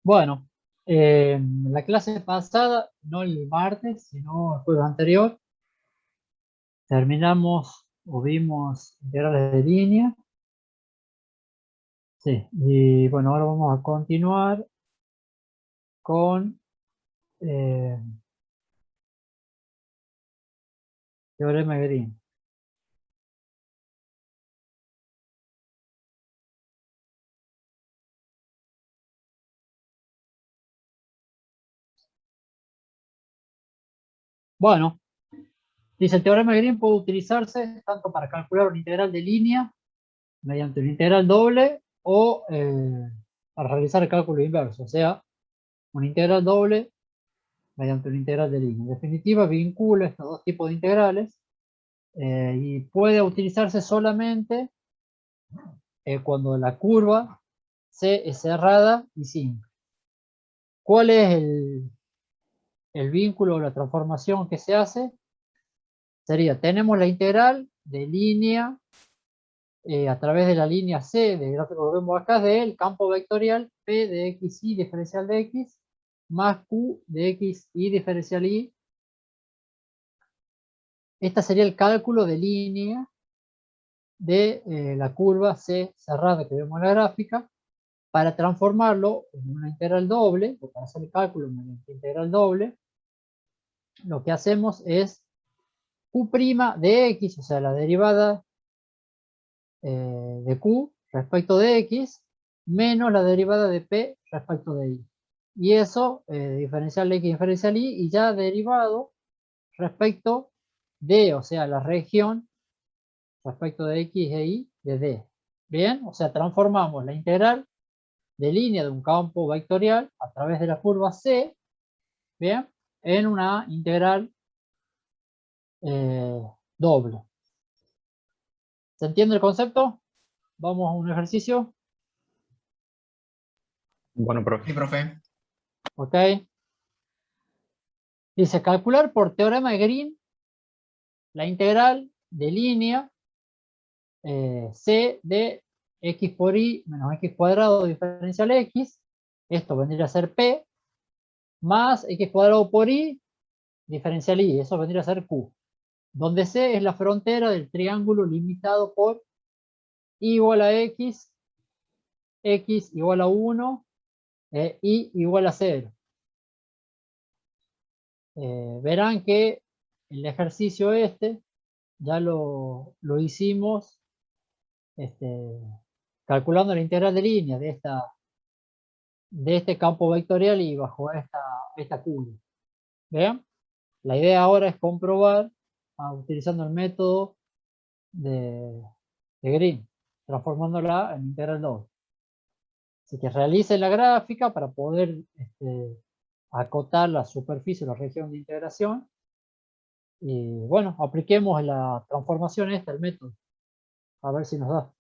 Bueno, la clase pasada, no el martes, sino el jueves anterior, terminamos o vimos integrales de línea. Sí, y bueno, ahora vamos a continuar con eh, teorema de Green. Bueno, dice el teorema de Green puede utilizarse tanto para calcular una integral de línea mediante una integral doble o para realizar el cálculo inverso, o sea, una integral doble mediante una integral de línea. En definitiva, vincula estos dos tipos de integrales y puede utilizarse solamente cuando la curva C es cerrada y simple. ¿Cuál es el vínculo o la transformación que se hace? Sería, tenemos la integral de línea a través de la línea C, del gráfico que vemos acá, del campo vectorial P de XY diferencial de X, más Q de XY diferencial Y. Este sería el cálculo de línea de la curva C cerrada que vemos en la gráfica. Para transformarlo en una integral doble, o para hacer el cálculo mediante integral doble, lo que hacemos es Q' de X, o sea, la derivada de Q respecto de X, menos la derivada de P respecto de Y. Y eso, diferencial X diferencial Y, y ya derivado respecto de, o sea, la región respecto de X e Y de D. Bien, o sea, transformamos la integral de línea de un campo vectorial a través de la curva C, bien, en una integral doble. ¿Se entiende el concepto? Vamos a un ejercicio, Bueno, profe. Sí, profe. ¿ok? Dice, calcular por teorema de Green la integral de línea C de x por y menos x cuadrado diferencial x, esto vendría a ser P, más x cuadrado por y diferencial y, eso vendría a ser Q, donde C es la frontera del triángulo limitado por y igual a x, x igual a 1, y igual a 0. Verán que el ejercicio este ya lo hicimos este, calculando la integral de línea de este campo vectorial y bajo esta curva. ¿Vean? La idea ahora es comprobar utilizando el método de Green, transformándola en integral doble. Así que realicen la gráfica para poder acotar la superficie, la región de integración. Y bueno, apliquemos la transformación esta, el método, a ver si nos da.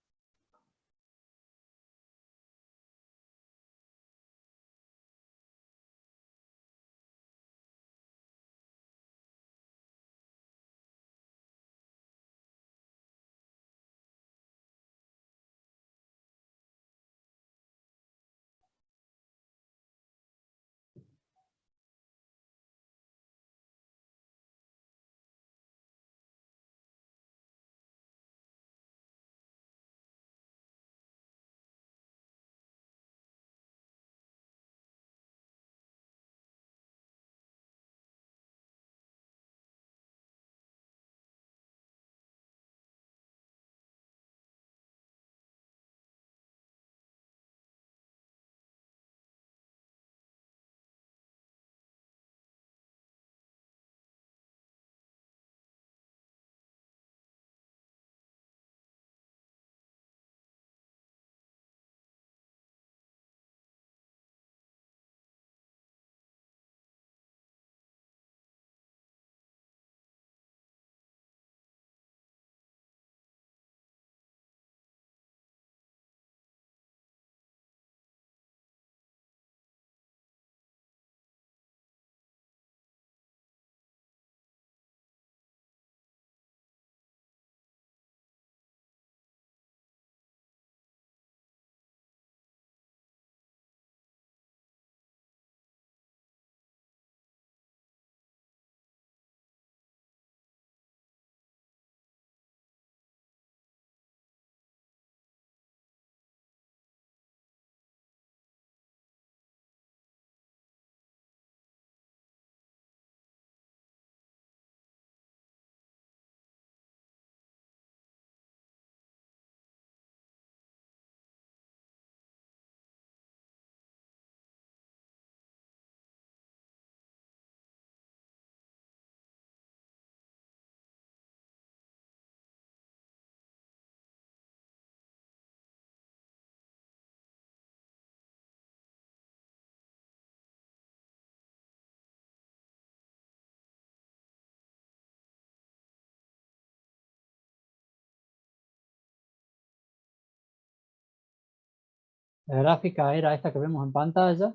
La gráfica era esta que vemos en pantalla.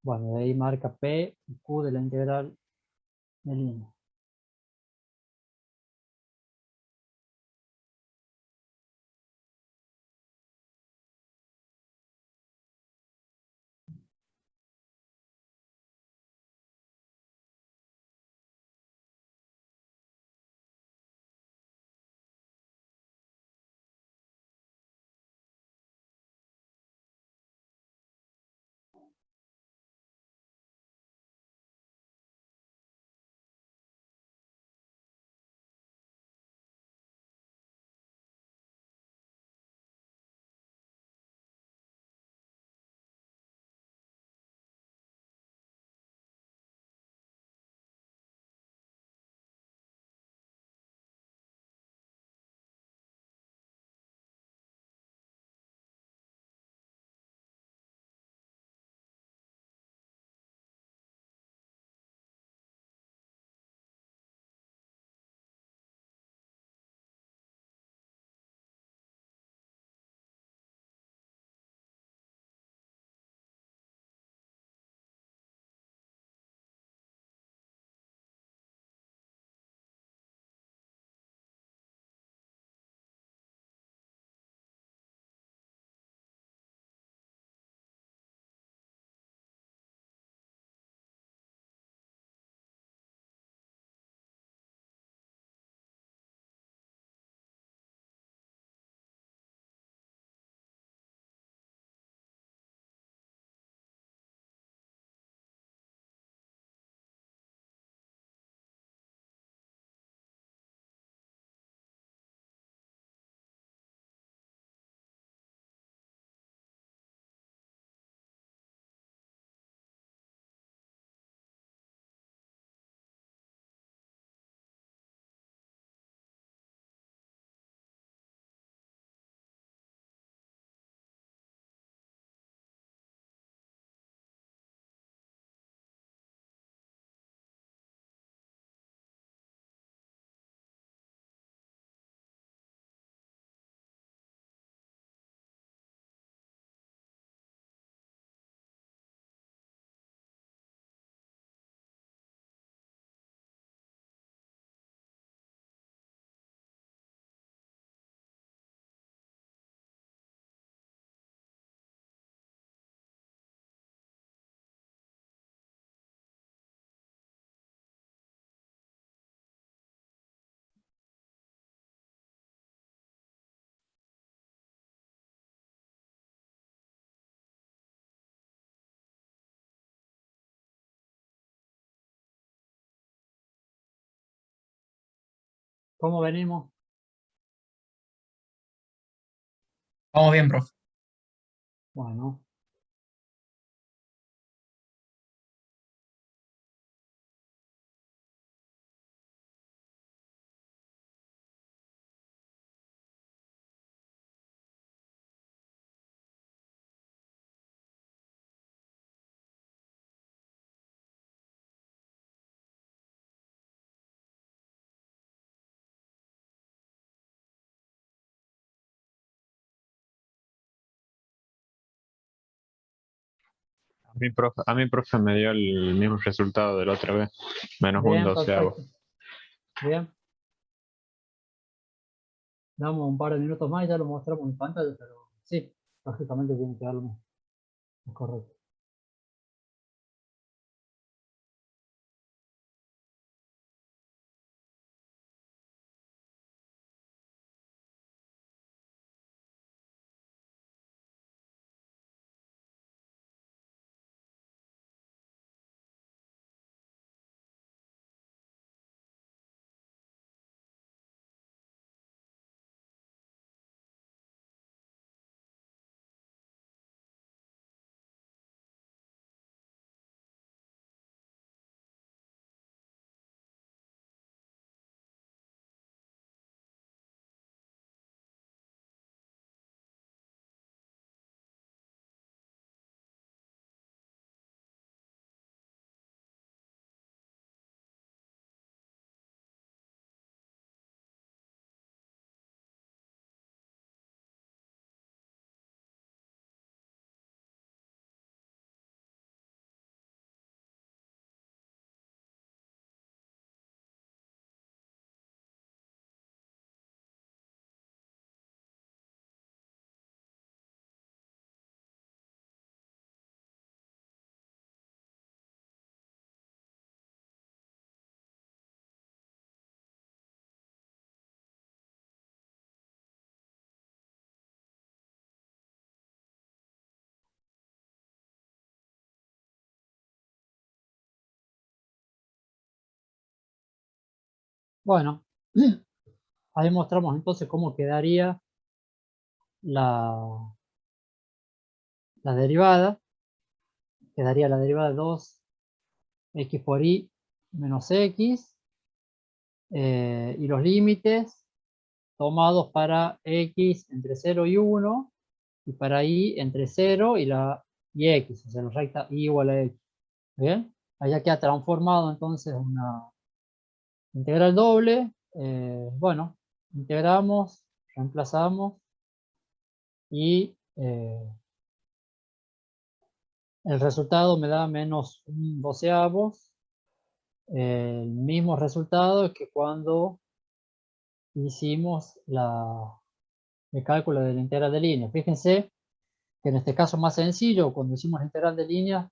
Bueno, de ahí marca P y Q de la integral de línea. ¿Cómo venimos? Vamos bien, profe. Bueno, A mi profe me dio el mismo resultado de la otra vez, menos un bien, doceavo. perfecto. Bien, damos un par de minutos más y ya lo mostramos en pantalla, pero sí, lógicamente tiene que dar lo mismo. Es correcto. Bueno, ahí mostramos entonces cómo quedaría la derivada. Quedaría la derivada de 2x por y menos x. Y los límites tomados para x entre 0 y 1 y para y entre 0 y x, o sea, la recta y igual a x. Bien, allá queda transformado entonces una integral doble. Bueno, integramos, reemplazamos y el resultado me da menos un doceavos. El mismo resultado que cuando hicimos el cálculo de la integral de línea. Fíjense que en este caso más sencillo, cuando hicimos la integral de línea,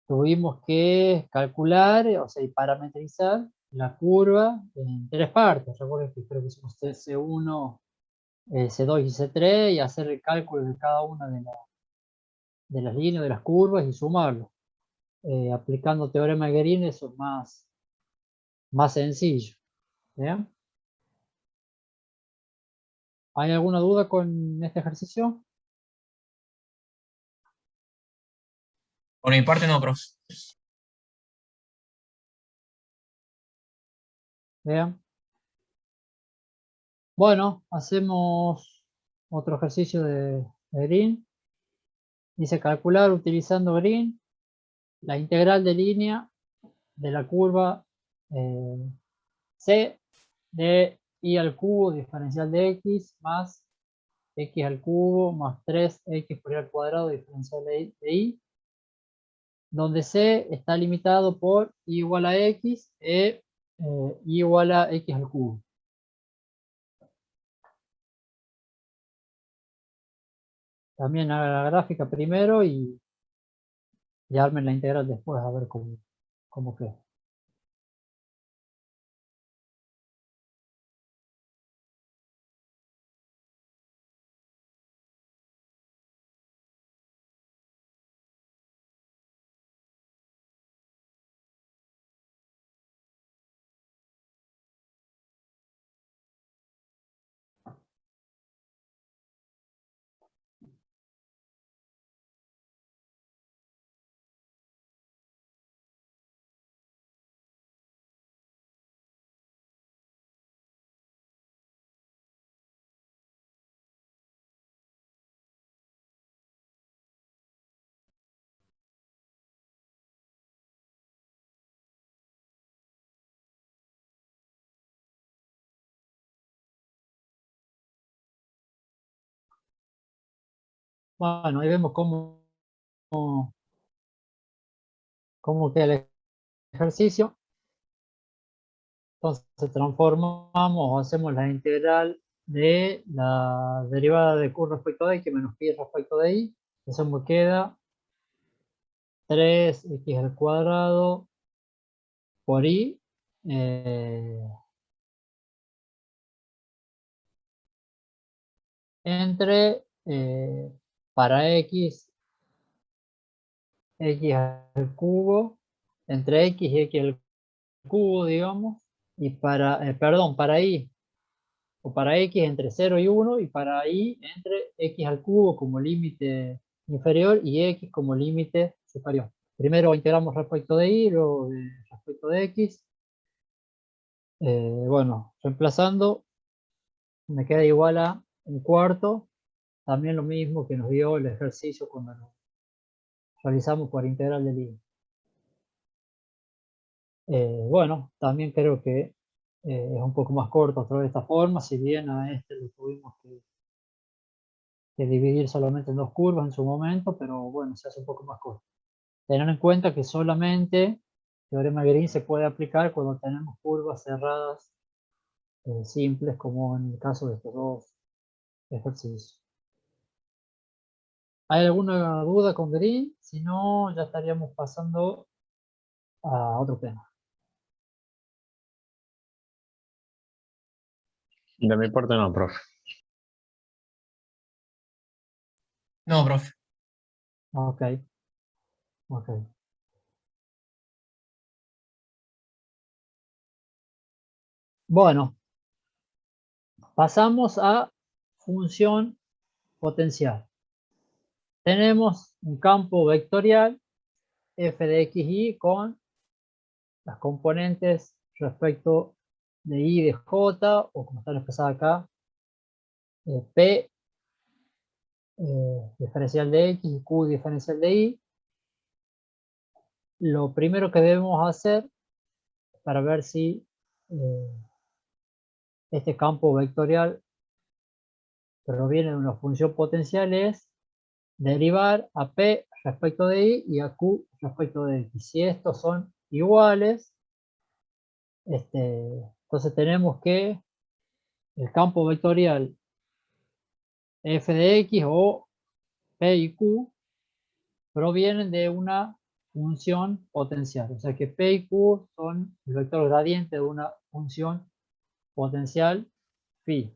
tuvimos que calcular, o sea, y parametrizar la curva en 3 partes. Recuerden que creo que hicimos C1, C2 y C3 y hacer el cálculo de cada una de las líneas, de las curvas y sumarlo. Aplicando teorema de Green eso es más sencillo. ¿Bien? ¿Hay alguna duda con este ejercicio? Por mi parte no, profe. Bien. Bueno, hacemos otro ejercicio de Green. Dice calcular utilizando Green la integral de línea de la curva C de y al cubo diferencial de x más x al cubo más 3x por y al cuadrado diferencial de y, donde C está limitado por y igual a x y igual a x al cubo. También haga la gráfica primero y armen la integral después a ver cómo queda. Bueno, ahí vemos cómo queda el ejercicio. Entonces transformamos, hacemos la integral de la derivada de Q respecto de x menos pi respecto de y. Eso me queda 3x al cuadrado por y entre para x al cubo, entre x y x al cubo, digamos, y perdón, para y, o para x entre 0 y 1, y para y entre x al cubo como límite inferior y x como límite superior. Primero integramos respecto de y, luego respecto de x. Bueno, reemplazando, me queda igual a un cuarto, también lo mismo que nos dio el ejercicio cuando lo realizamos por integral de línea. Bueno, también creo que es un poco más corto otra vez de esta forma, si bien a este lo tuvimos que dividir solamente en 2 curvas en su momento, pero bueno, se hace un poco más corto. Tener en cuenta que solamente teorema de Green se puede aplicar cuando tenemos curvas cerradas simples, como en el caso de estos dos ejercicios. ¿Hay alguna duda con Green? Si no, ya estaríamos pasando a otro tema. De mi parte no, profe. No, profe. Ok, ok. Bueno, pasamos a función potencial. Tenemos un campo vectorial f de x, y con las componentes respecto de y de j, o como están expresadas acá, p diferencial de x y q diferencial de y. Lo primero que debemos hacer para ver si este campo vectorial proviene de una función potencial es derivar a p respecto de y y a q respecto de x. Si estos son iguales, entonces tenemos que el campo vectorial f de x o p y q provienen de una función potencial. O sea que p y q son el vector gradiente de una función potencial phi.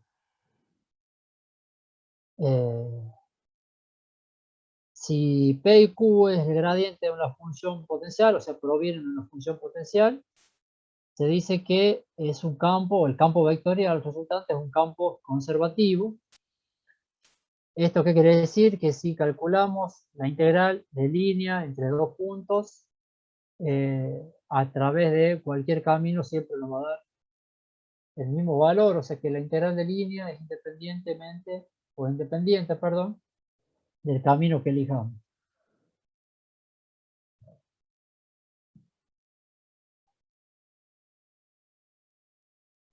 Si p y q es el gradiente de una función potencial, o sea, provienen de una función potencial, se dice que es un campo, el campo vectorial resultante es un campo conservativo. ¿Esto qué quiere decir? Que si calculamos la integral de línea entre dos puntos, a través de cualquier camino siempre nos va a dar el mismo valor, o sea que la integral de línea es independiente, perdón, del camino que elijamos.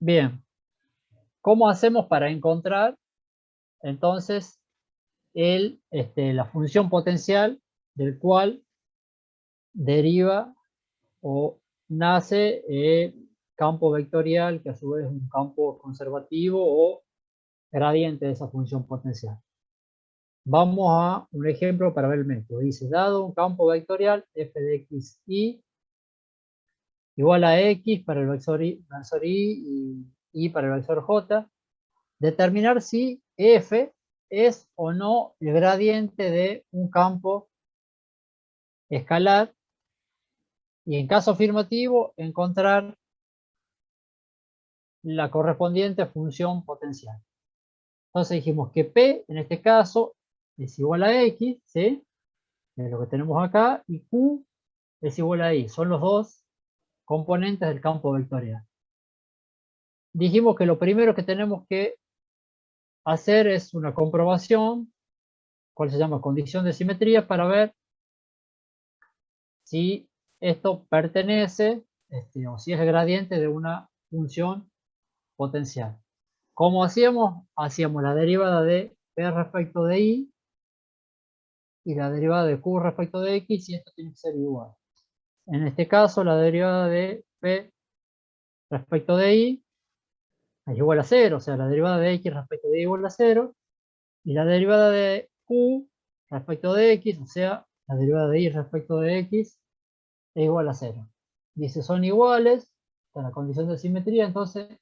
Bien, ¿cómo hacemos para encontrar entonces la función potencial del cual deriva o nace el campo vectorial, que a su vez es un campo conservativo o gradiente de esa función potencial? Vamos a un ejemplo para ver el método. Dice, dado un campo vectorial f de x, y igual a x para el vector y para el vector j, determinar si f es o no el gradiente de un campo escalar, y en caso afirmativo encontrar la correspondiente función potencial. Entonces dijimos que P en este caso es igual a X, ¿sí? Es lo que tenemos acá, y Q es igual a Y. Son los dos componentes del campo vectorial. Dijimos que lo primero que tenemos que hacer es una comprobación, cual se llama condición de simetría, para ver si esto pertenece, o si es el gradiente de una función potencial. ¿Cómo hacíamos? Hacíamos la derivada de P respecto de Y y la derivada de Q respecto de X, y esto tiene que ser igual. En este caso, la derivada de P respecto de Y es igual a 0, o sea, la derivada de X respecto de Y igual a 0, y la derivada de Q respecto de X, o sea, la derivada de Y respecto de X, es igual a 0. Dice, son iguales, está la condición de simetría, entonces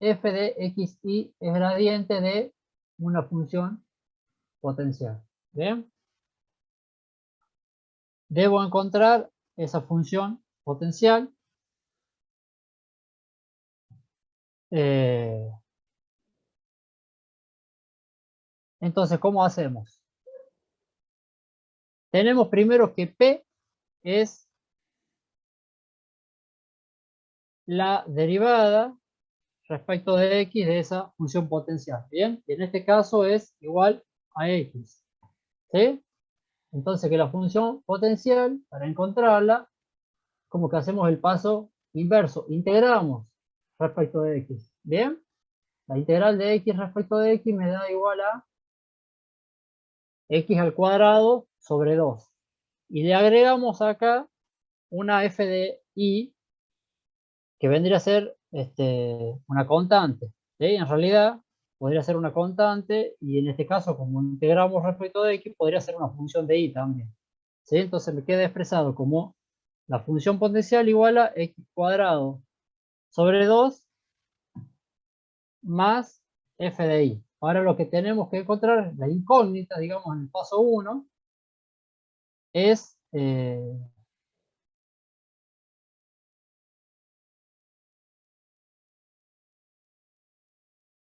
f de x, y es gradiente de una función potencial. ¿Bien? Debo encontrar esa función potencial. Entonces, ¿cómo hacemos? Tenemos primero que P es la derivada respecto de x de esa función potencial. Bien, y en este caso es igual a x. ¿Sí? Entonces, que la función potencial, para encontrarla, como que hacemos el paso inverso, integramos respecto de x. Bien, la integral de x respecto de x me da igual a x al cuadrado sobre 2. Y le agregamos acá una f de y, que vendría a ser una constante. ¿Sí? En realidad podría ser una constante, y en este caso, como integramos respecto de x, podría ser una función de y también. ¿Sí? Entonces me queda expresado como la función potencial igual a x cuadrado sobre 2 más f de y. Ahora lo que tenemos que encontrar, la incógnita, digamos, en el paso 1, es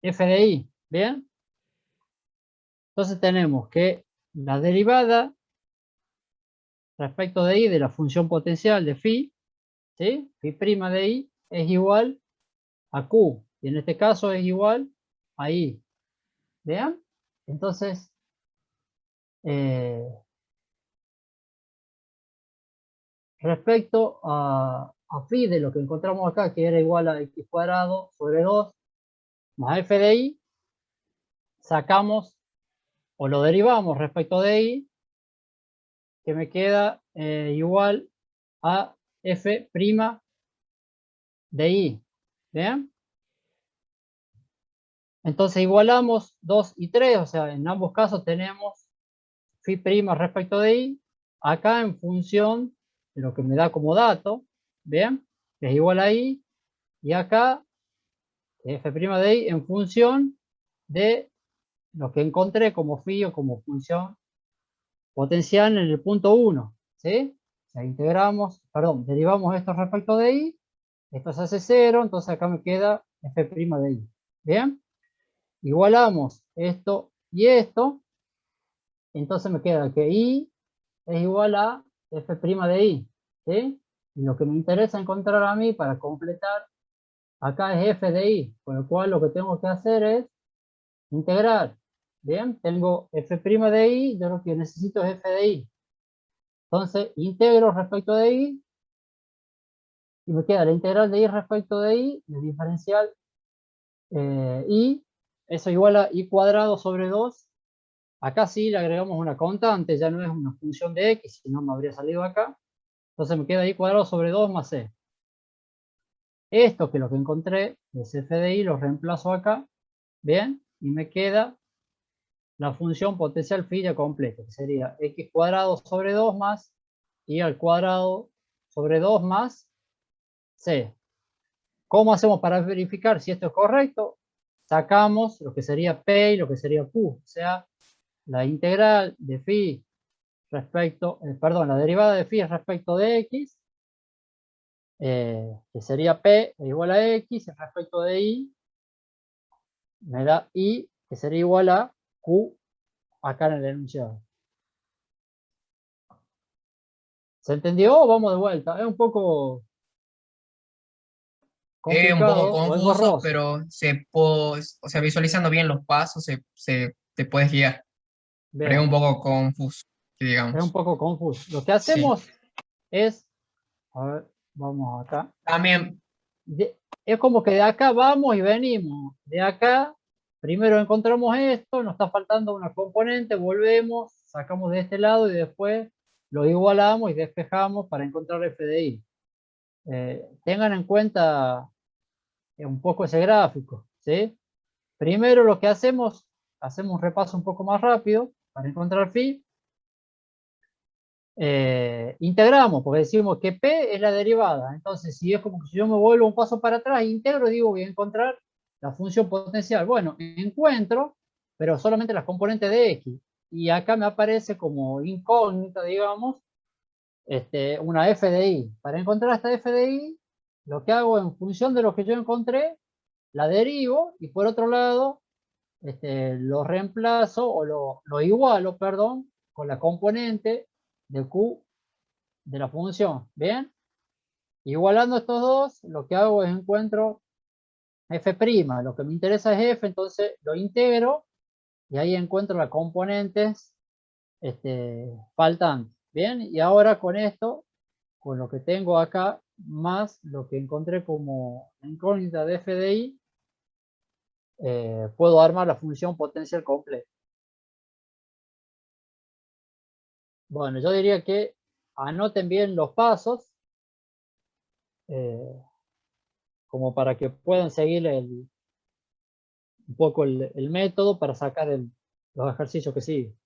f de i, ¿bien? Entonces tenemos que la derivada respecto de i de la función potencial de phi, ¿sí? Phi' de i es igual a q, y en este caso es igual a i, ¿vean? Entonces, respecto a phi de lo que encontramos acá, que era igual a x cuadrado sobre 2 más f de i, sacamos o lo derivamos respecto de i, que me queda igual a f' de i, ¿bien? Entonces igualamos 2 y 3, o sea, en ambos casos tenemos phi' respecto de i, acá en función de lo que me da como dato, ¿bien? Que es igual a i, y acá f' de i en función de lo que encontré como phi o como función potencial en el punto 1, ¿sí? O sea, integramos, perdón, derivamos esto respecto de i, esto se hace 0, entonces acá me queda f' de i, ¿bien? Igualamos esto y esto, entonces me queda que i es igual a f' de i, ¿sí? Y lo que me interesa encontrar a mí para completar acá es f de i, con lo cual lo que tengo que hacer es integrar. Bien, tengo f' de i, yo lo que necesito es f de i. Entonces, integro respecto de i, y me queda la integral de i respecto de i, el diferencial i, eso igual a i cuadrado sobre 2. Acá sí le agregamos una constante, ya no es una función de x, si no me habría salido acá. Entonces me queda i cuadrado sobre 2 más c. Esto que es lo que encontré es f de i, lo reemplazo acá, bien, y me queda la función potencial phi ya completa, que sería x cuadrado sobre 2 más i al cuadrado sobre 2 más c. ¿Cómo hacemos para verificar si esto es correcto? Sacamos lo que sería p y lo que sería q, o sea, la integral de phi respecto, perdón, la derivada de phi respecto de x, que sería p igual a x respecto de i, me da i, que sería igual a q acá en el enunciado. ¿Se entendió o vamos de vuelta? Es un poco Es un poco complicado o confuso, engorroso. pero o sea, visualizando bien los pasos te puedes guiar. Pero es un Bien, poco confuso, que es un digamos. poco confuso. Lo que Sí. hacemos es, a ver, vamos acá. También, Es como que de acá vamos y venimos. De acá, primero encontramos esto, nos está faltando una componente, volvemos, sacamos de este lado y después lo igualamos y despejamos para encontrar f de i. Tengan en cuenta un poco ese gráfico, ¿sí? Primero lo que hacemos un repaso un poco más rápido para encontrar phi. Integramos, porque decimos que P es la derivada. Entonces, si es como que si yo me vuelvo un paso para atrás, integro, digo, voy a encontrar la función potencial. Bueno, encuentro, pero solamente las componentes de X. Y acá me aparece como incógnita, digamos, una f de i. Para encontrar esta f de i, lo que hago en función de lo que yo encontré, la derivo y por otro lado, lo reemplazo o lo igualo, perdón, con la componente de Q de la función, ¿bien? Igualando estos dos, lo que hago es encuentro f', lo que me interesa es f, entonces lo integro y ahí encuentro las componentes faltantes, ¿bien? Y ahora con esto, con lo que tengo acá, más lo que encontré como incógnita de f de i, puedo armar la función potencial completa. Bueno, yo diría que anoten bien los pasos, como para que puedan seguir un poco el método para sacar los ejercicios que siguen.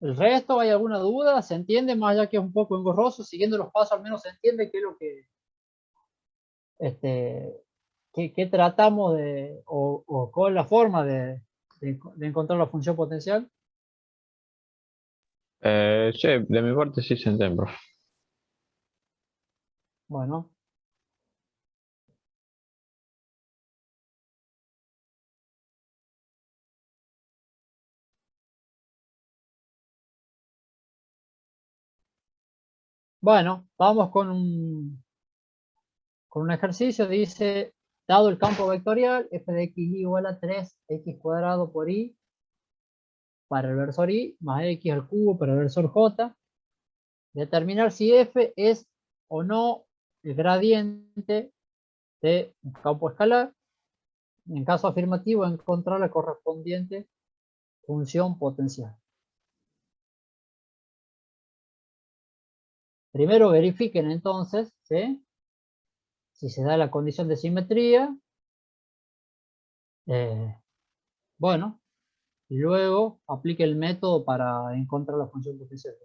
El resto, ¿hay alguna duda? ¿Se entiende? Más allá que es un poco engorroso, siguiendo los pasos al menos se entiende qué es lo que, qué tratamos de, o cuál es la forma de encontrar la función potencial. Sí, de mi parte sí se entiende, profe. Bueno, bueno, vamos con un ejercicio. Dice, dado el campo vectorial, f de x igual a 3x cuadrado por y para el versor y más x al cubo para el versor j. Determinar si f es o no el gradiente de un campo escalar. En caso afirmativo, encontrar la correspondiente función potencial. Primero verifiquen entonces, ¿sí?, si se da la condición de simetría. Bueno, y luego aplique el método para encontrar la función potencial.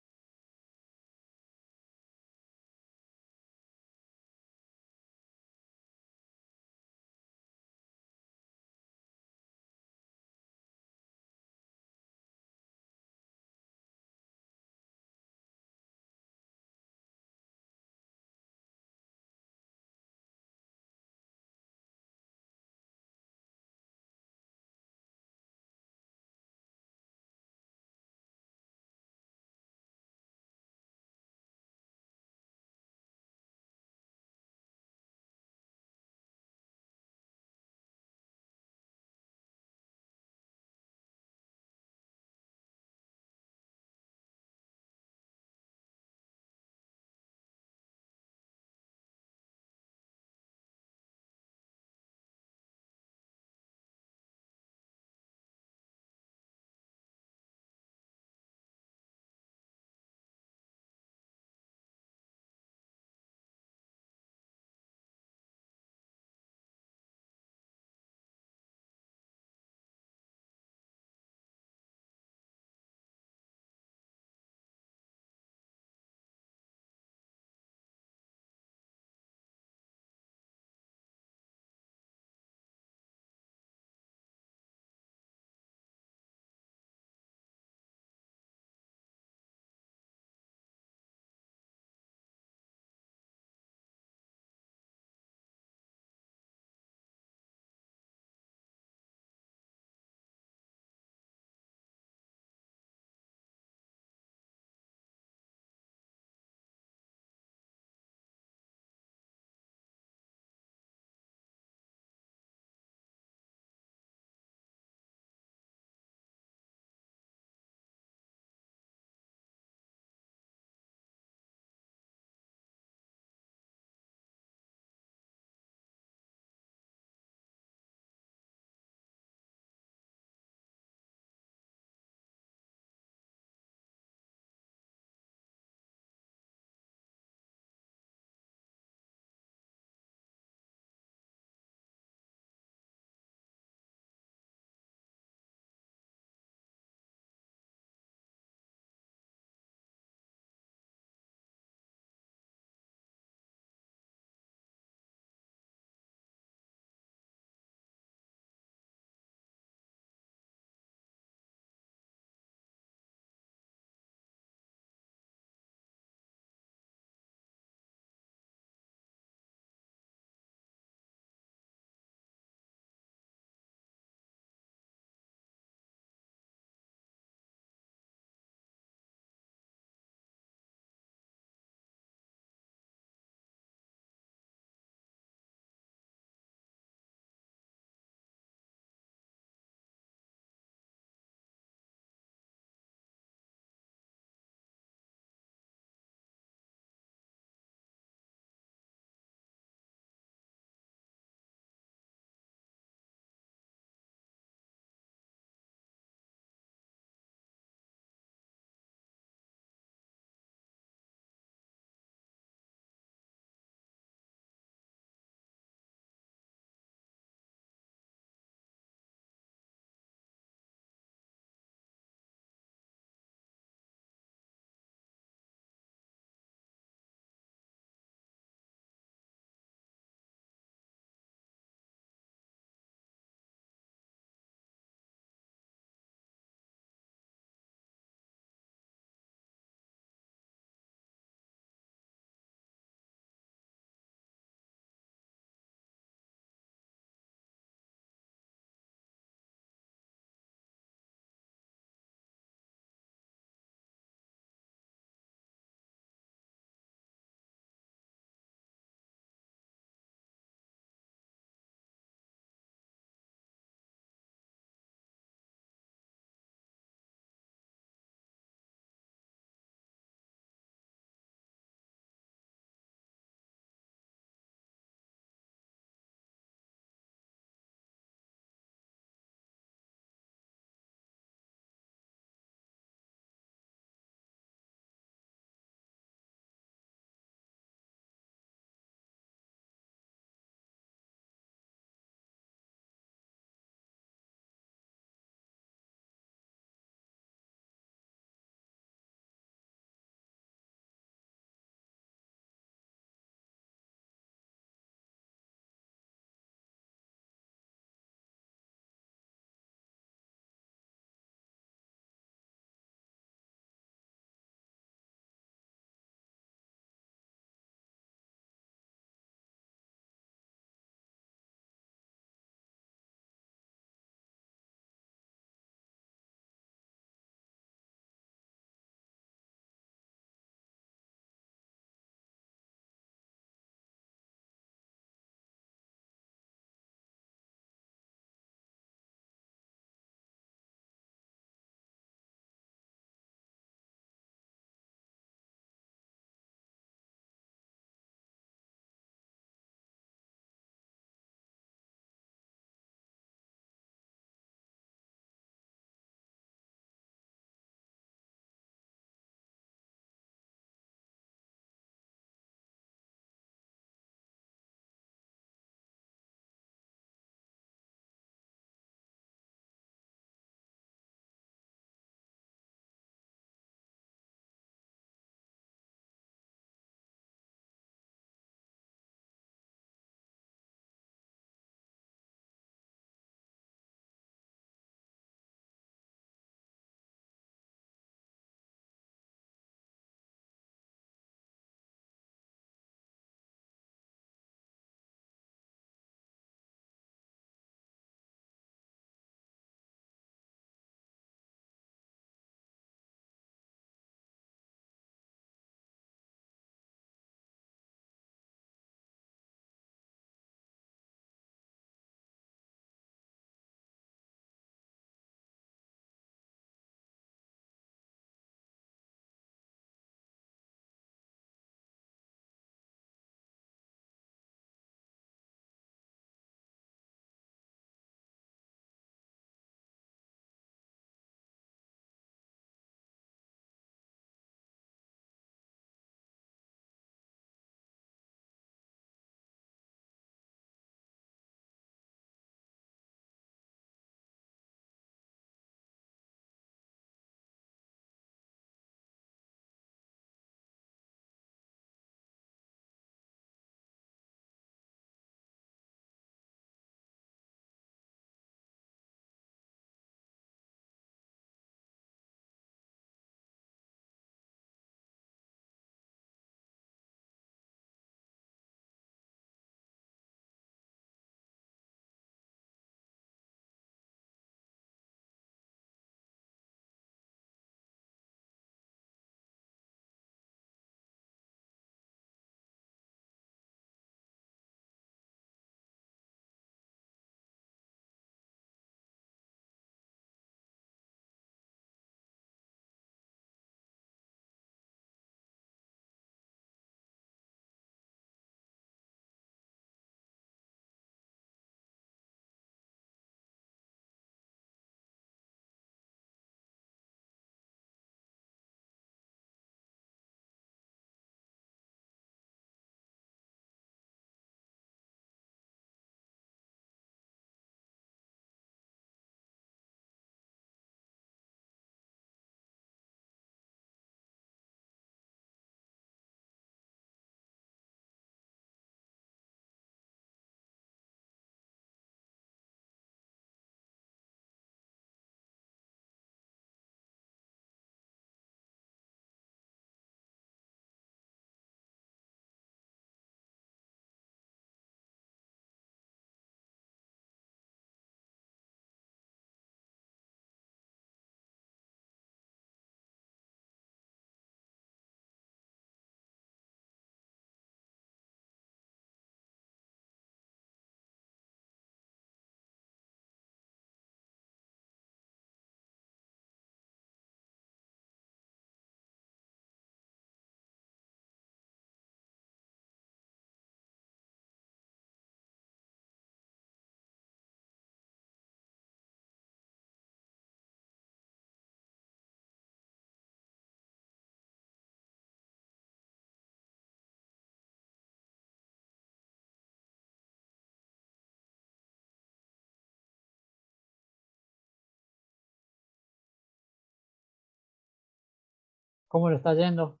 ¿Cómo le está yendo?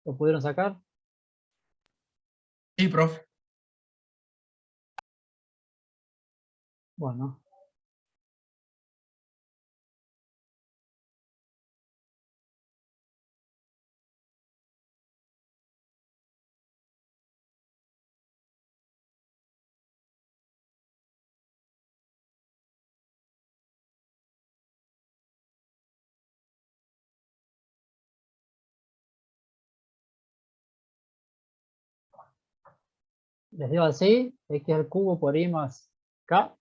¿Lo pudieron sacar? Sí, profe. Bueno. Les digo así, x al cubo por i más k,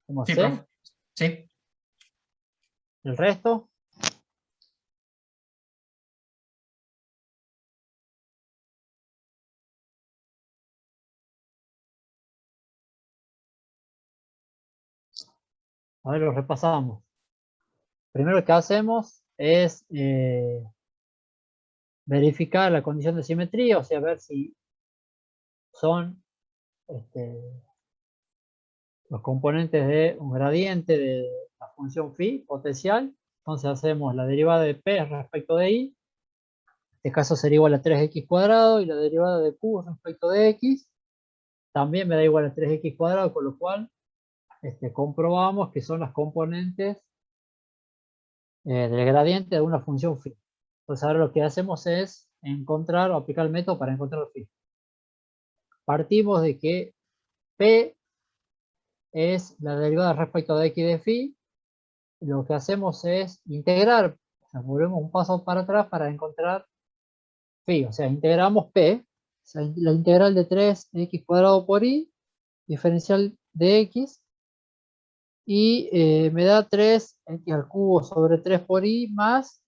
como Sí, c. profe. Sí. El resto, a ver, lo repasamos. Primero que hacemos es verificar la condición de simetría, o sea, ver si son los componentes de un gradiente de la función phi potencial. Entonces hacemos la derivada de p respecto de i. En este caso sería igual a 3x cuadrado, y la derivada de q respecto de x también me da igual a 3x cuadrado, con lo cual comprobamos que son las componentes del gradiente de una función phi. Entonces ahora lo que hacemos es encontrar o aplicar el método para encontrar phi. Partimos de que p es la derivada respecto de x de phi. Y lo que hacemos es integrar, o sea, volvemos un paso para atrás para encontrar phi. O sea, integramos p, o sea, la integral de 3x cuadrado por i, diferencial de x, y me da 3x al cubo sobre 3 por i más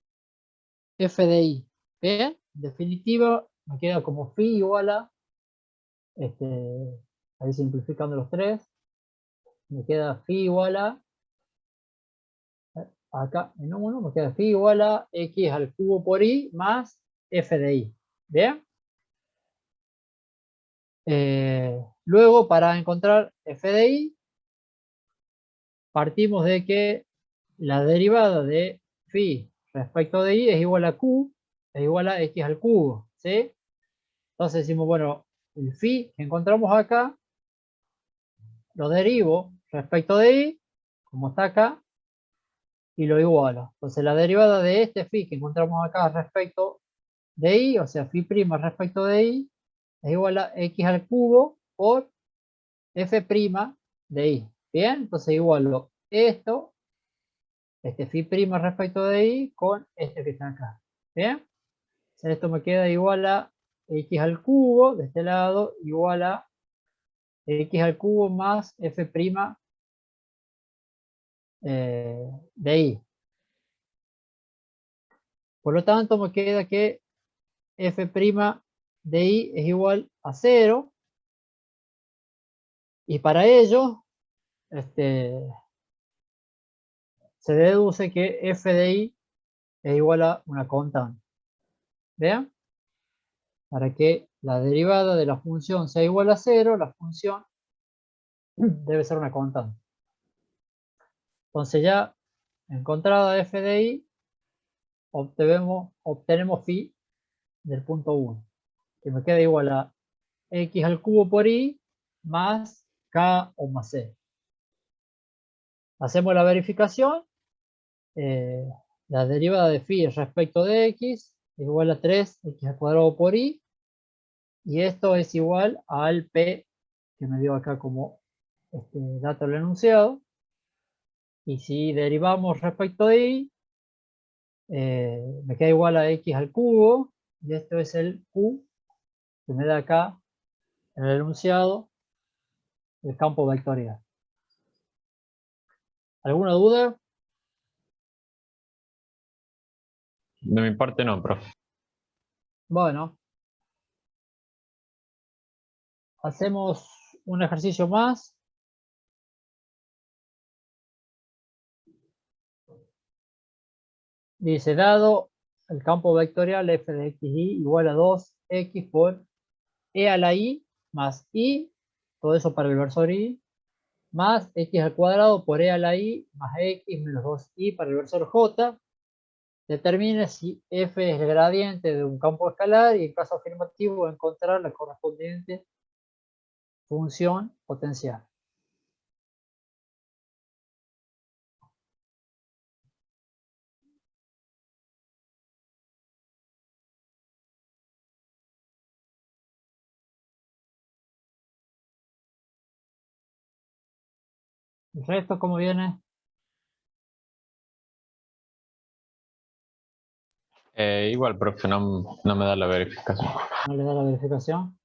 f de i. Bien, en definitiva me queda como phi igual a, ahí simplificando los tres, me queda phi igual a, acá en 1 me queda phi igual a x al cubo por i más f de i. Bien. Luego, para encontrar f de i, partimos de que la derivada de phi respecto de i es igual a q, es igual a x al cubo, ¿sí? Entonces decimos, bueno, el phi que encontramos acá, lo derivo respecto de i, como está acá, y lo igualo. Entonces la derivada de este phi que encontramos acá respecto de i, o sea, phi' respecto de i, es igual a x al cubo por f' de i. Bien, entonces igualo esto, este phi' respecto de i, con este que está acá. Bien, entonces esto me queda igual a x al cubo de este lado, igual a x al cubo más f' de i. Por lo tanto, me queda que f' de i es igual a 0. Y para ello, se deduce que f de i es igual a una constante. ¿Vean? Para que la derivada de la función sea igual a 0, la función debe ser una constante. Entonces ya encontrada f de i, obtenemos phi del punto 1, que me queda igual a x al cubo por i más k o más c. Hacemos la verificación. La derivada de phi respecto de x es igual a 3x al cuadrado por i, y esto es igual al p que me dio acá como dato del enunciado. Y si derivamos respecto de i, me queda igual a x al cubo, y esto es el q que me da acá en el enunciado el campo vectorial. ¿Alguna duda? De mi parte no, profe. Bueno, hacemos un ejercicio más. Dice, dado el campo vectorial f de xy igual a 2x por e a la i más i, todo eso para el versor i, más x al cuadrado por e a la i más x menos 2i para el versor j, Determine si f es el gradiente de un campo escalar y en caso afirmativo encontrar la correspondiente función potencial. ¿El resto cómo viene? Igual, profe, no me da la verificación. ¿No le da la verificación?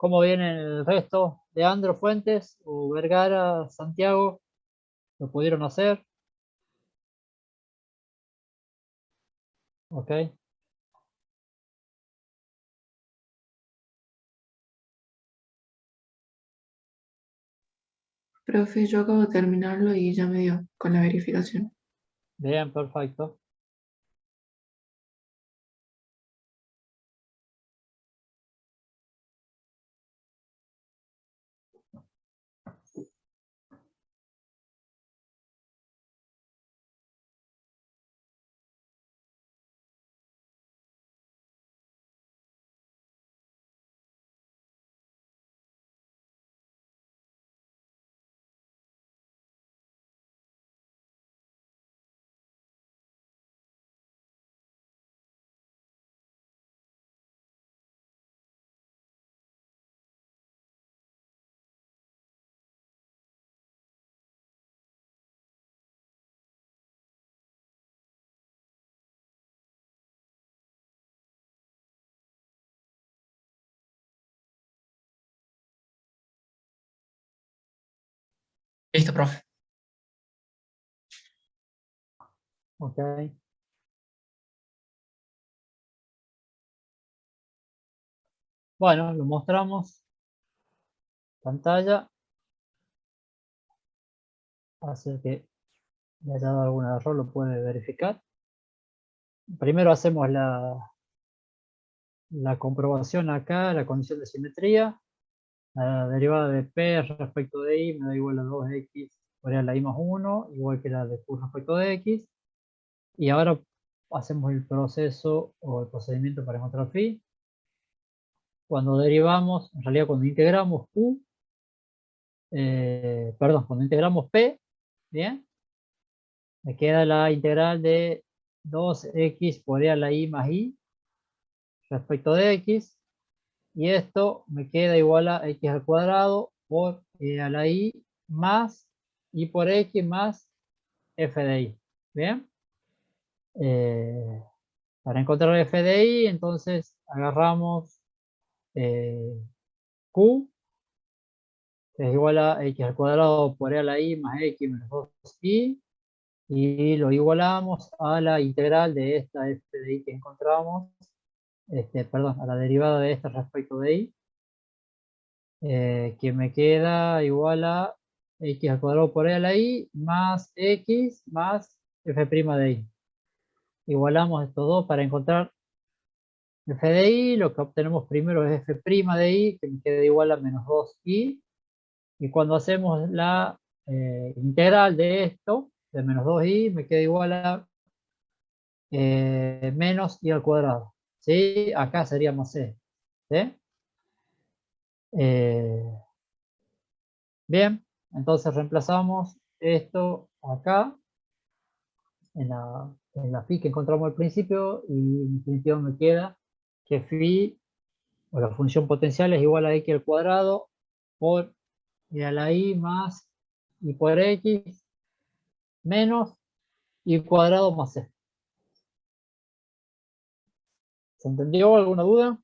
¿Cómo viene el resto? Leandro, Fuentes o Vergara, Santiago, ¿lo pudieron hacer? Ok. Profe, yo acabo de terminarlo y ya me dio con la verificación. Bien, perfecto. Listo, profe. Ok. Bueno, lo mostramos. Pantalla. Hace que le haya dado algún error, lo puede verificar. Primero hacemos la comprobación acá, la condición de simetría. La derivada de P respecto de I me da igual a 2X por la I más 1, igual que la de Q respecto de X. Y ahora hacemos el proceso o el procedimiento para encontrar phi. Cuando derivamos, en realidad cuando integramos Q, cuando integramos P, ¿bien? Me queda la integral de 2x por e a la I más I respecto de X. Y esto me queda igual a x al cuadrado por e a la I más y por x más f de y. Bien. Para encontrar f de y, entonces agarramos q, que es igual a x al cuadrado por e a la y más x menos 2y, y lo igualamos a la integral de esta f de y que encontramos, perdón, a la derivada de esta respecto de y, que me queda igual a x al cuadrado por e a la y más x más f' de y. Igualamos estos dos para encontrar f de y. Lo que obtenemos primero es f' de y, que me queda igual a menos 2y. Y cuando hacemos la integral de esto, de menos 2y, me queda igual a menos y al cuadrado. ¿Sí? Acá sería más c. ¿Sí? Bien, entonces reemplazamos esto acá en la phi que encontramos al principio, y en definitiva me queda que phi, o la función potencial, es igual a x al cuadrado por e a la y más y por x menos y cuadrado más c. ¿Se entendió? ¿Alguna duda?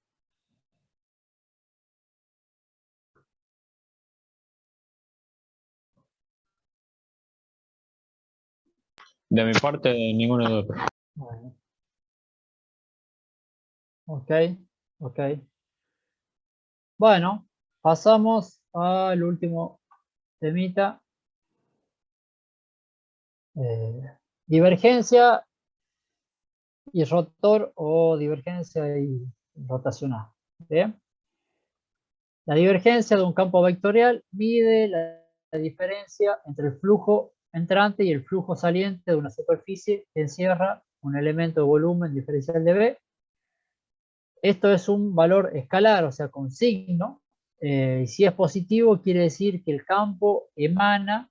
De mi parte, ninguna duda. Bueno, ok, ok. Bueno, pasamos al último temita. Divergencia y rotor, o divergencia y rotacional. ¿Bien? La divergencia de un campo vectorial mide la diferencia entre el flujo entrante y el flujo saliente de una superficie que encierra un elemento de volumen diferencial de B. Esto es un valor escalar, o sea, con signo. Si es positivo, quiere decir que el campo emana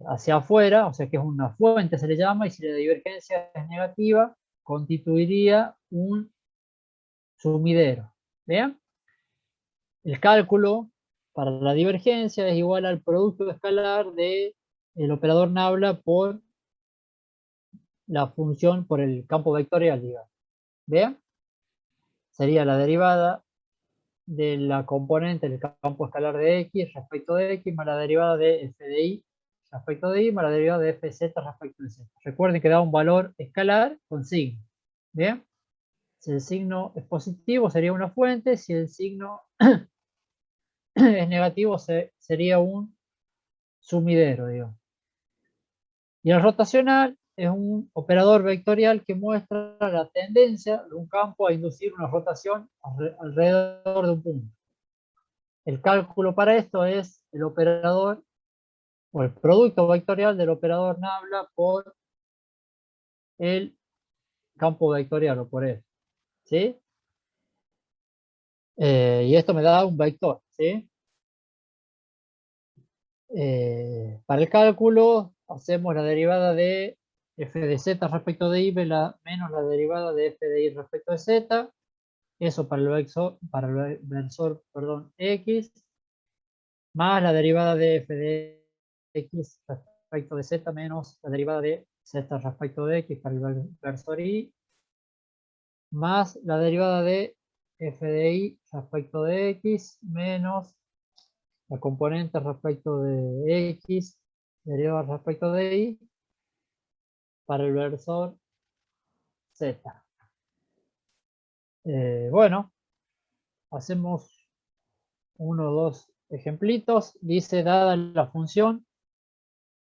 hacia afuera, o sea que es una fuente, se le llama, y si la divergencia es negativa, constituiría un sumidero. ¿Bien? El cálculo para la divergencia es igual al producto escalar de el operador Nabla por la función, por el campo vectorial, digamos. ¿Bien? Sería la derivada de la componente del campo escalar de x respecto de x más la derivada de f de y respecto de y más la derivada de fz respecto de z. Recuerden que da un valor escalar con signo. ¿Bien? Si el signo es positivo sería una fuente, si el signo es negativo sería un sumidero, digamos. Y el rotacional es un operador vectorial que muestra la tendencia de un campo a inducir una rotación alrededor de un punto. El cálculo para esto es el operador, o el producto vectorial del operador Nabla por el campo vectorial, o por él. ¿Sí? Y esto me da un vector. ¿Sí? Para el cálculo hacemos la derivada de f de z respecto de y menos la derivada de f de y respecto de z. Eso para el versor, perdón, x, más la derivada de f de x respecto de z menos la derivada de z respecto de x para el versor y, más la derivada de f de y respecto de x menos la componente respecto de x derivada respecto de y para el versor z. Bueno, hacemos uno o dos ejemplitos. Dice, dada la función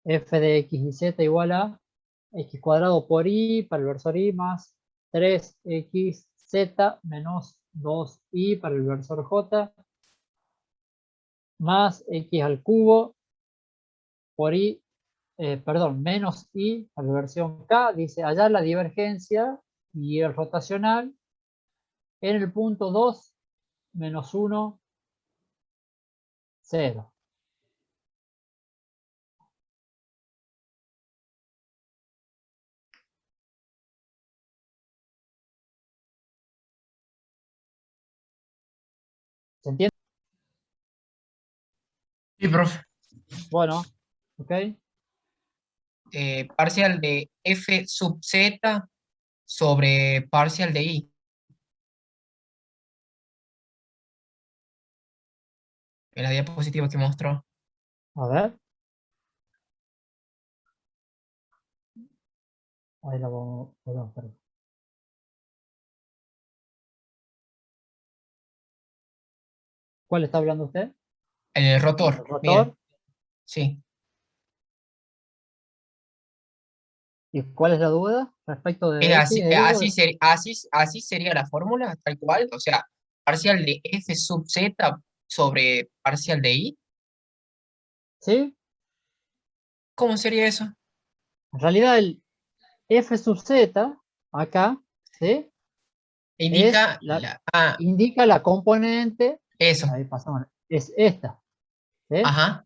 f de x y z igual a x cuadrado por y para el versor y más 3xz menos 2y para el versor j más x al cubo por y, perdón, menos y para la versión k. Dice, hallar la divergencia y el rotacional en el punto 2, menos 1, 0. ¿Se entiende? Sí, profe. Bueno, ok. Parcial de f sub z sobre parcial de i. En la diapositiva que mostró. A ver. Ahí la vamos a ver. ¿Cuál está hablando usted? En el rotor, ¿El rotor? mire, sí. ¿Y cuál es la duda respecto Es de X? así, Digo, así sería la fórmula, tal cual. O sea, parcial de f sub z sobre parcial de i. ¿sí? ¿Cómo sería eso? En realidad el F sub Z acá, ¿sí? Es Indica la, la... indica la componente, eso. ahí pasamos, es esta, ¿sí? Ajá,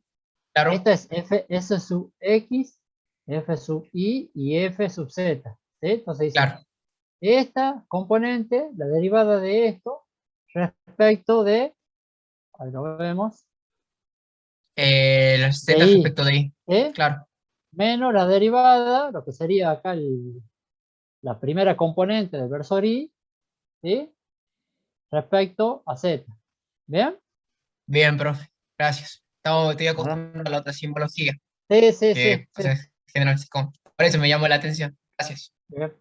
claro, Esta es S sub X, F sub Y y F sub Z, ¿sí? Entonces dice, claro. esta componente, la derivada de esto, respecto de, ahí lo vemos, La de z Y, respecto de i. ¿sí? Claro, Menos la derivada, lo que sería acá la primera componente del versor Y, ¿sí? Respecto a Z. ¿Bien? bien, profe. Gracias. Estoy Nada. acostumbrado a la otra simbología Sí, sí, que sí, pues, sí. es general SICOM. Por eso me llamó la atención. Gracias. Bien.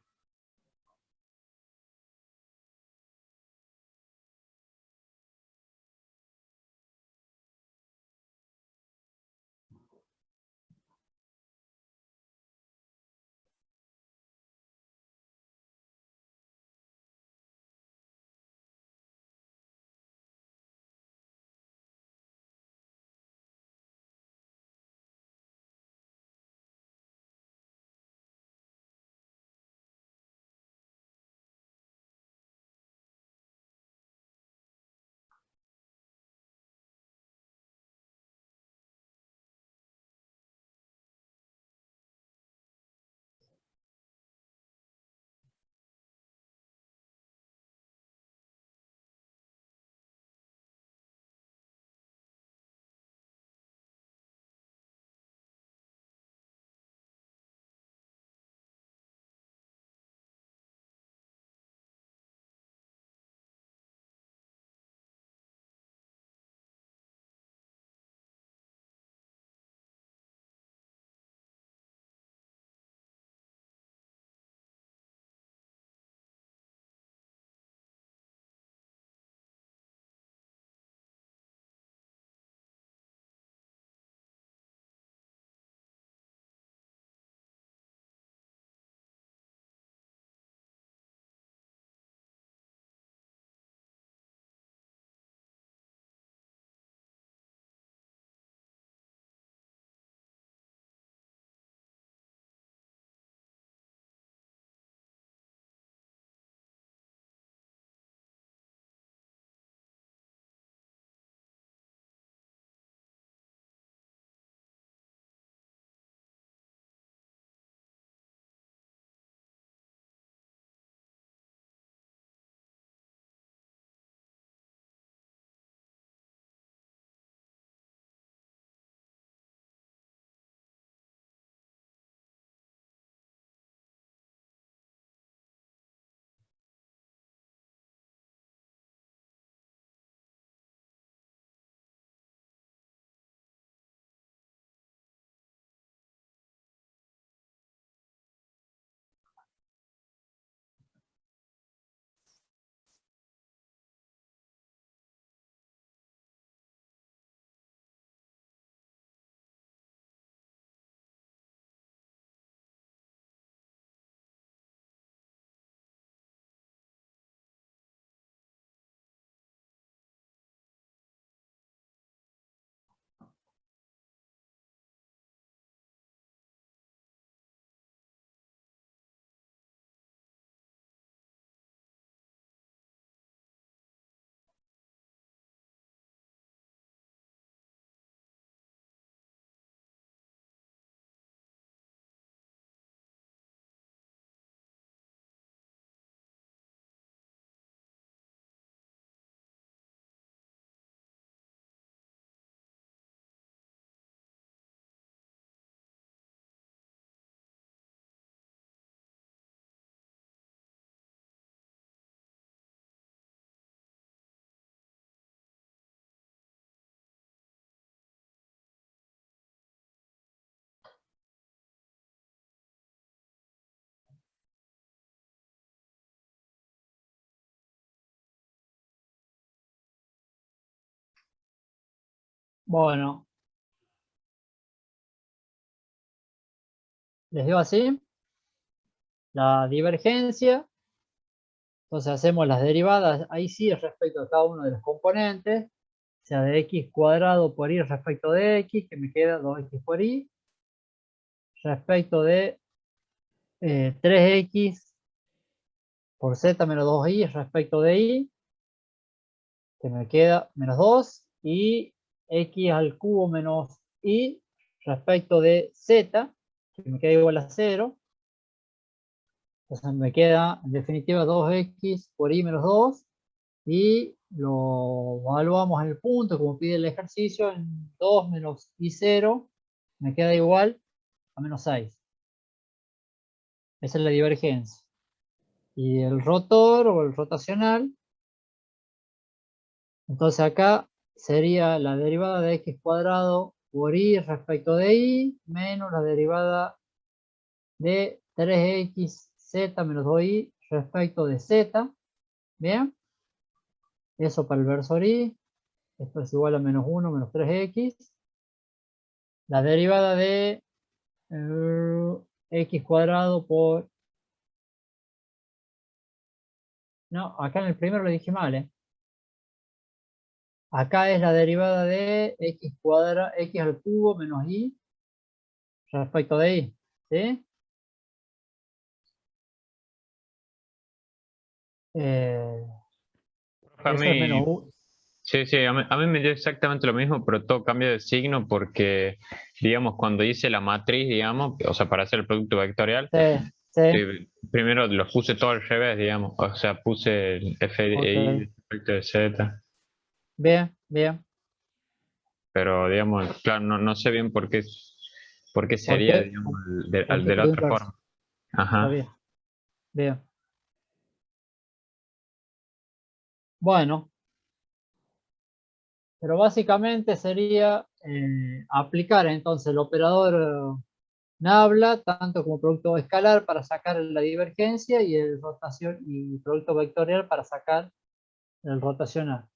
Bueno, les digo así, la divergencia, entonces hacemos las derivadas, ahí sí respecto a cada uno de los componentes, o sea, de x cuadrado por y respecto de x, que me queda 2x por y, respecto de 3x por z menos 2y respecto de y, que me queda menos 2, y x al cubo menos y respecto de z, que me queda igual a 0. Entonces me queda en definitiva 2x por y menos 2, y lo evaluamos en el punto, como pide el ejercicio, en 2 menos y 0, me queda igual a menos 6. Esa es la divergencia. Y el rotor o el rotacional, entonces acá sería la derivada de x cuadrado por y respecto de y, menos la derivada de 3xz menos 2y respecto de z. Bien, eso para el versor y, esto es igual a menos 1 menos 3x. La derivada de x cuadrado por... No, acá en el primero lo dije mal, ¿eh? Acá es la derivada de x cuadrado, x al cubo menos y respecto de y, ¿sí? A Eso es menos mí, 1. sí, sí, a mí me dio exactamente lo mismo, pero todo cambia de signo porque, digamos, cuando hice la matriz, digamos, o sea, para hacer el producto vectorial, Sí, sí, primero los puse todo al revés, digamos, o sea, puse el f de y ok. respecto de z, Bien, bien. pero, digamos, claro, no sé bien por qué ¿Por sería, qué? digamos, ¿Por qué de la quedó otra inverso? forma. Está Ajá. bien, bien. Bueno, pero básicamente sería aplicar entonces el operador Nabla, tanto como producto escalar para sacar la divergencia y el rotación y producto vectorial para sacar el rotacional.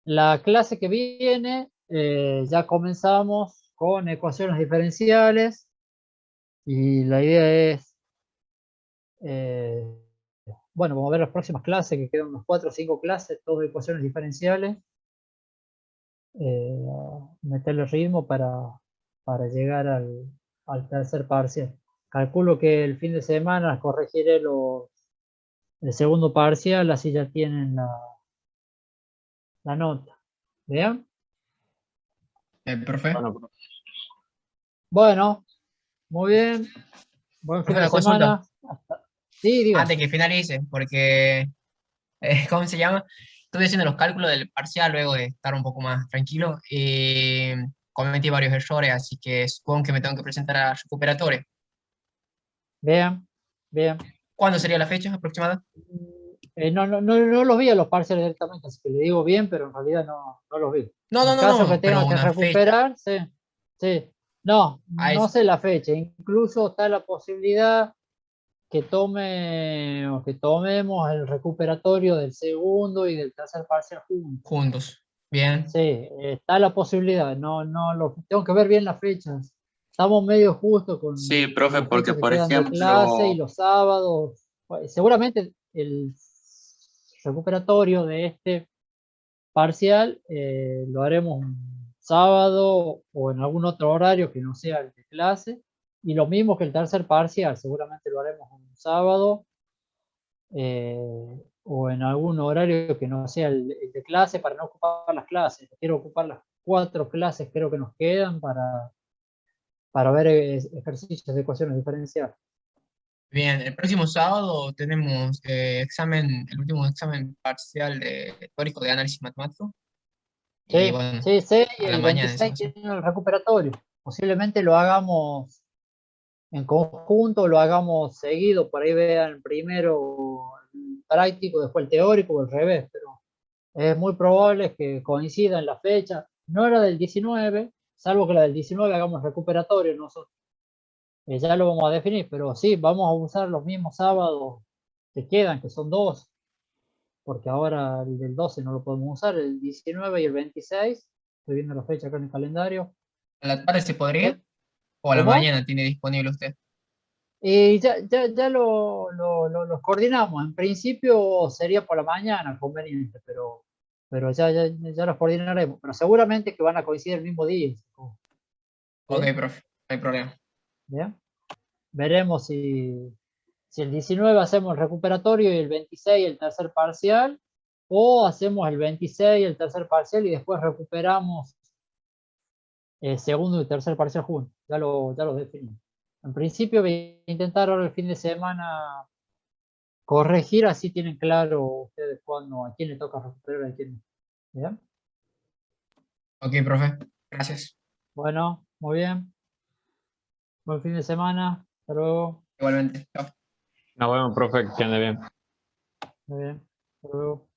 La clase que viene ya comenzamos con ecuaciones diferenciales y la idea es, eh, bueno, vamos a ver las próximas clases, que quedan unas 4 o 5 clases, todas ecuaciones diferenciales, meterle ritmo para llegar al tercer parcial. Calculo que el fin de semana corregiré el segundo parcial, así ya tienen la nota. ¿Bien? Profe, Bueno, Bueno, muy bien. Buen fin profe, de una consulta semana. Sí, diga. antes que finalice, porque, ¿cómo se llama? Estuve haciendo los cálculos del parcial luego de estar un poco más tranquilo y cometí varios errores, así que supongo que me tengo que presentar a recuperatorio. Bien, bien. ¿Cuándo sería la fecha aproximada? No los vi a los parciales directamente, así que le digo bien, pero en realidad no los vi. No, no, En no, caso que no, pero tenga que una fecha. recuperar, sí, sí. No, Ah, no sé la fecha. Incluso está la posibilidad que tome o que tomemos el recuperatorio del segundo y del tercer parcial juntos. juntos. Bien. Sí, está la posibilidad. No lo tengo que ver bien las fechas. Estamos medio justos Sí, con profe, las porque fechas que por quedan de clase y ejemplo, los sábados. Seguramente el recuperatorio de este parcial lo haremos un sábado o en algún otro horario que no sea el de clase. Y lo mismo que el tercer parcial, seguramente lo haremos un sábado o en algún horario que no sea el de clase para no ocupar las clases. Quiero ocupar las 4 clases creo que nos quedan para ver ejercicios de ecuaciones diferenciales. Bien, el próximo sábado tenemos examen, el último examen parcial de teórico de análisis matemático. Y Sí, bueno, sí, sí, y a la el mañana eso va 26 a ser. tiene el recuperatorio. Posiblemente lo hagamos en conjunto, lo hagamos seguido, por ahí vean primero el práctico, después el teórico o al revés, pero es muy probable que coincidan las fechas. No era del 19, salvo que la del 19 hagamos recuperatorio nosotros. Ya lo vamos a definir, pero sí, vamos a usar los mismos sábados que quedan, que son 2, porque ahora el del 12 no lo podemos usar, el 19 y el 26 Estoy viendo la fecha acá en el calendario. ¿A la tarde se podría? ¿O a la ¿Cómo? mañana tiene disponible usted? Y ya los coordinamos. En principio sería por la mañana conveniente, pero ya los coordinaremos. Pero seguramente que van a coincidir el mismo día. Ok, ¿Sí? profe, no hay problema. ¿Bien? Veremos si el 19 hacemos el recuperatorio y el 26 el tercer parcial, o hacemos el 26 el tercer parcial y después recuperamos el segundo y tercer parcial juntos. Ya lo definimos. En principio voy a intentar ahora el fin de semana corregir, así tienen claro ustedes cuándo, a quién le toca recuperar, a quién no. ¿Bien? Ok, profe, gracias. Bueno, muy bien. Buen fin de semana. Hasta luego. Igualmente, chao. Nos vemos, profe, que ande bien. Muy bien. Hasta luego.